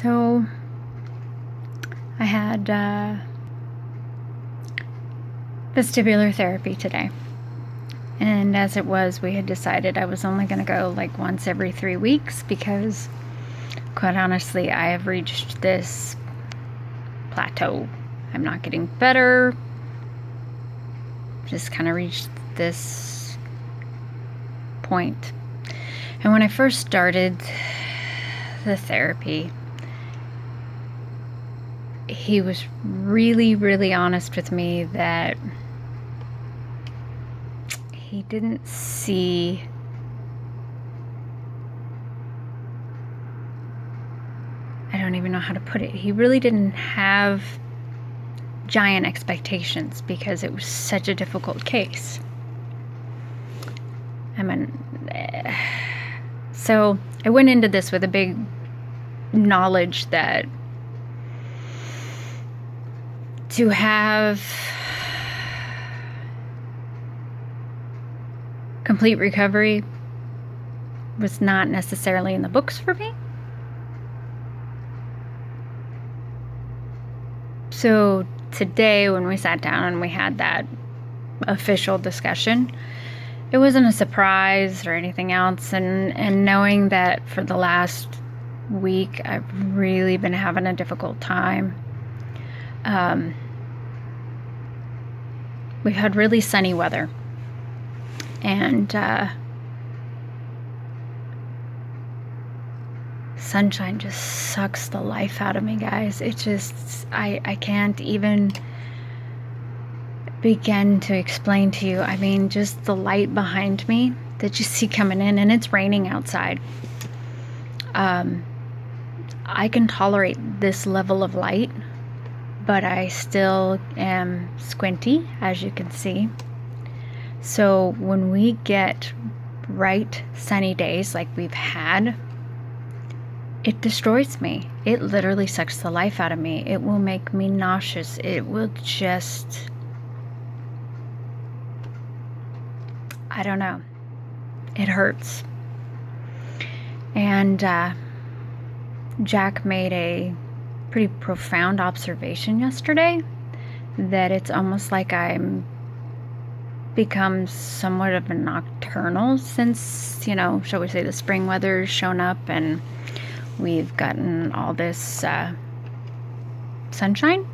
So I had vestibular therapy today. And as it was, we had decided I was only going to go like once every 3 weeks because, quite honestly, I have reached this plateau. I'm not getting better. Just kind of reached this point. And when I first started the therapy, he was really, really honest with me that he didn't see I don't even know how to put it. He really didn't have giant expectations because it was such a difficult case. So I went into this with a big knowledge that to have complete recovery was not necessarily in the books for me. So today, when we sat down and we had that official discussion, it wasn't a surprise or anything else. And knowing that for the last week, I've really been having a difficult time. We've had really sunny weather. And sunshine just sucks the life out of me, guys. It just, I can't even begin to explain to you. I mean, just the light behind me that you see coming in, and it's raining outside. I can tolerate this level of light, but I still am squinty, as you can see. So when we get bright sunny days like we've had, it destroys me. It literally sucks the life out of me. It will make me nauseous. It will just, I don't know. It hurts. And Jack made a pretty profound observation yesterday that it's almost like I'm become somewhat of a nocturnal since, shall we say, the spring weather's shown up and we've gotten all this sunshine.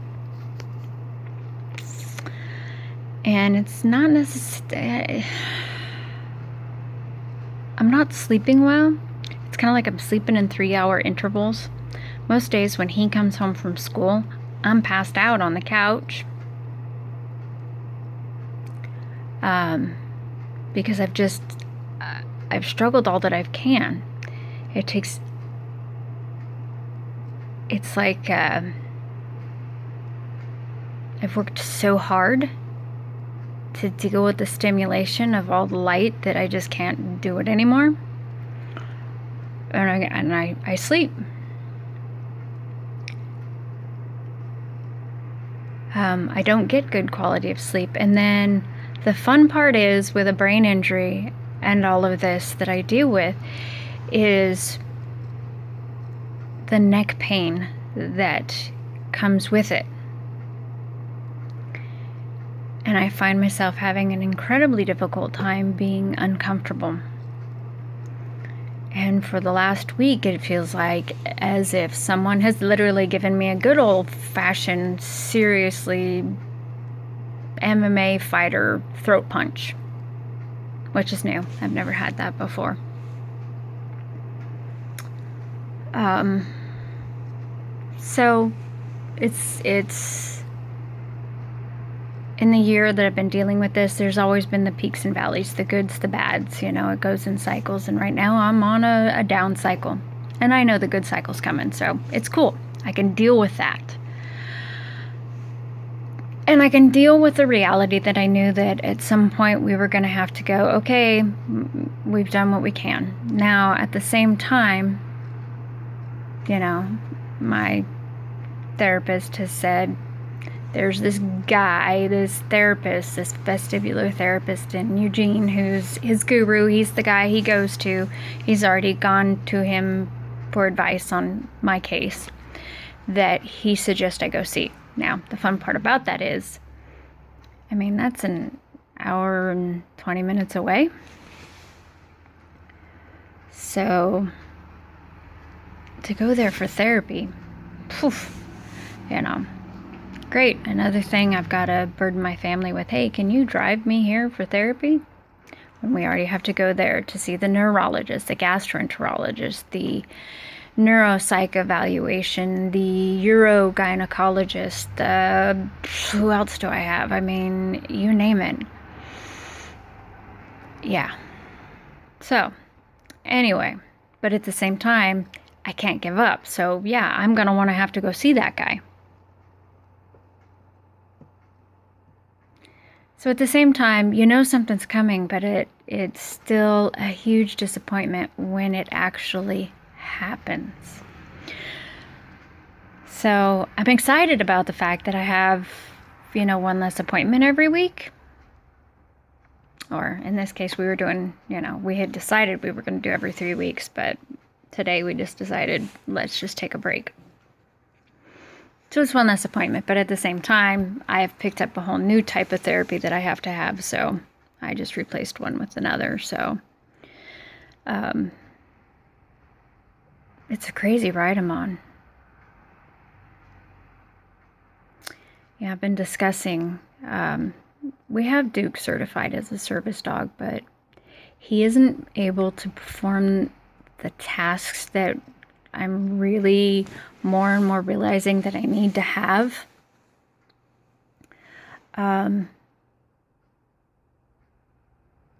And it's not necessarily, I'm not sleeping well. It's kind of like I'm sleeping in 3-hour intervals. Most days when he comes home from school, I'm passed out on the couch. Because I've struggled all that I can. It's like, I've worked so hard to deal with the stimulation of all the light that I just can't do it anymore. And I sleep. I don't get good quality of sleep. And then the fun part is, with a brain injury and all of this that I deal with, is the neck pain that comes with it. And I find myself having an incredibly difficult time being uncomfortable. And for the last week, it feels like as if someone has literally given me a good old-fashioned, seriously MMA fighter throat punch, which is new. I've never had that before. So it's in the year that I've been dealing with this, there's always been the peaks and valleys, the goods, the bads, it goes in cycles. And right now I'm on a down cycle, and I know the good cycle's coming, so it's cool. I can deal with that. And I can deal with the reality that I knew that at some point we were going to have to go, okay, we've done what we can. Now, at the same time, my therapist has said, there's this guy, this therapist, this vestibular therapist in Eugene, who's his guru. He's the guy he goes to. He's already gone to him for advice on my case that he suggests I go see. Now, the fun part about that is, I mean, that's an hour and 20 minutes away. So, to go there for therapy, poof, great. Another thing I've got to burden my family with, hey, can you drive me here for therapy? When we already have to go there to see the neurologist, the gastroenterologist, the neuropsych evaluation, the urogynecologist, who else do I have? I mean, you name it. Yeah. So, anyway, but at the same time, I can't give up. So, yeah, I'm going to want to have to go see that guy. So at the same time, you know something's coming, but it's still a huge disappointment when it actually happens. So I'm excited about the fact that I have, one less appointment every week. Or in this case, we were doing, we had decided we were going to do every 3 weeks, but today we just decided, let's just take a break. So it's one less appointment, but at the same time, I have picked up a whole new type of therapy that I have to have, so I just replaced one with another. So it's a crazy ride I'm on. Yeah, I've been discussing, we have Duke certified as a service dog, but he isn't able to perform the tasks that I'm really more and more realizing that I need to have.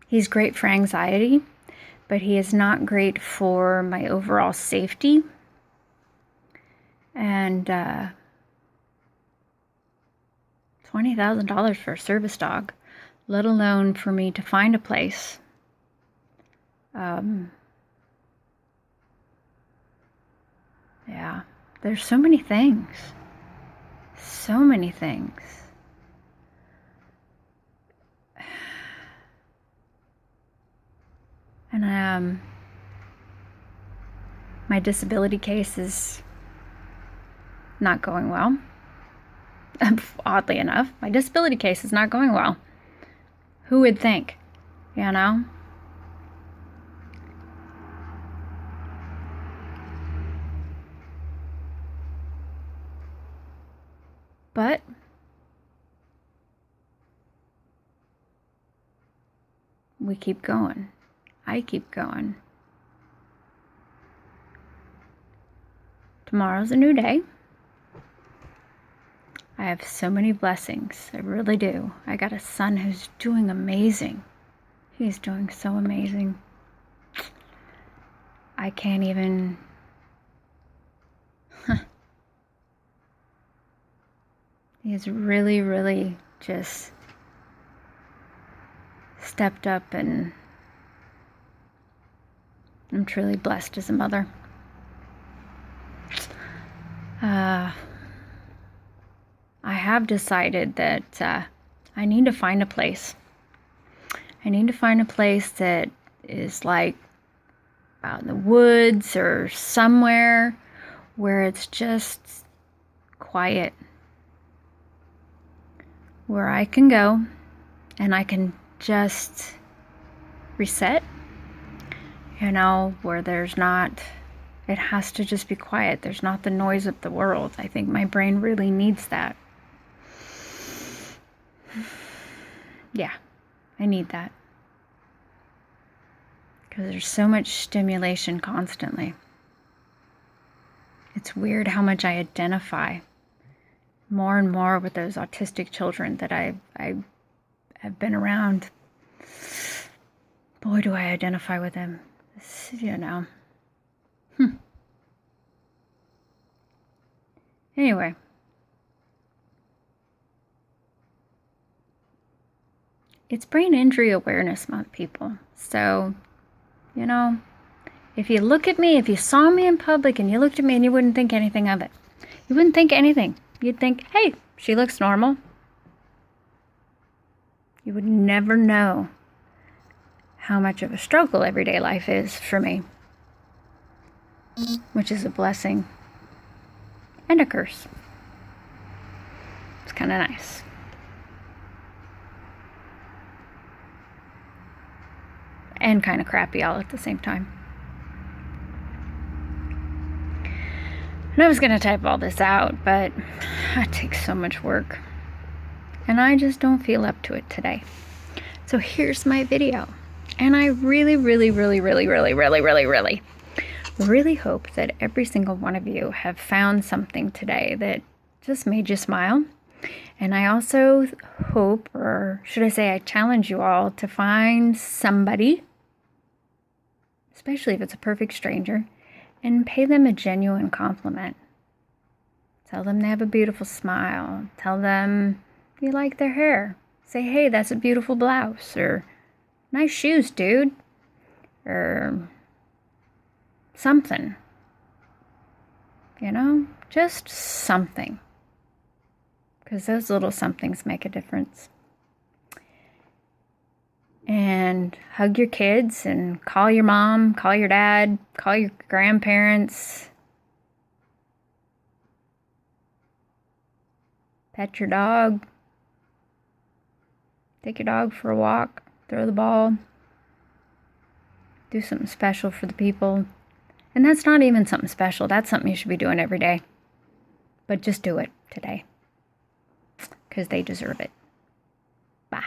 He's great for anxiety, but he is not great for my overall safety. And $20,000 for a service dog, let alone for me to find a place. Yeah, there's so many things. So many things. And my disability case is not going well. Oddly enough, my disability case is not going well. Who would think, But we keep going. I keep going. Tomorrow's a new day. I have so many blessings. I really do. I got a son who's doing amazing. He's doing so amazing. I can't even... He's really, really just stepped up, and I'm truly blessed as a mother. I have decided that I need to find a place. I need to find a place that is like out in the woods or somewhere where it's just quiet, where I can go and I can just reset, where there's not, it has to just be quiet. There's not the noise of the world. I think my brain really needs that. Yeah, I need that. Because there's so much stimulation constantly. It's weird how much I identify more and more with those autistic children that I have been around. Boy, do I identify with them. Anyway. It's Brain Injury Awareness Month, people. So, if you look at me, if you saw me in public and you looked at me and you wouldn't think anything of it. You wouldn't think anything. You'd think, hey, she looks normal. You would never know how much of a struggle everyday life is for me. which is a blessing and a curse. It's kind of nice. And kind of crappy all at the same time. And I was going to type all this out, but it takes so much work. And I just don't feel up to it today. So here's my video. And I really hope that every single one of you have found something today that just made you smile. And I also hope, or should I say I challenge you all to find somebody, especially if it's a perfect stranger, and pay them a genuine compliment. Tell them they have a beautiful smile. Tell them you like their hair. Say, hey, that's a beautiful blouse. Or, nice shoes, dude. Or something. You know, just something. Because those little somethings make a difference. And hug your kids and call your mom, call your dad, call your grandparents. Pet your dog. Take your dog for a walk. Throw the ball. Do something special for the people. And that's not even something special. That's something you should be doing every day. But just do it today. Because they deserve it. Bye.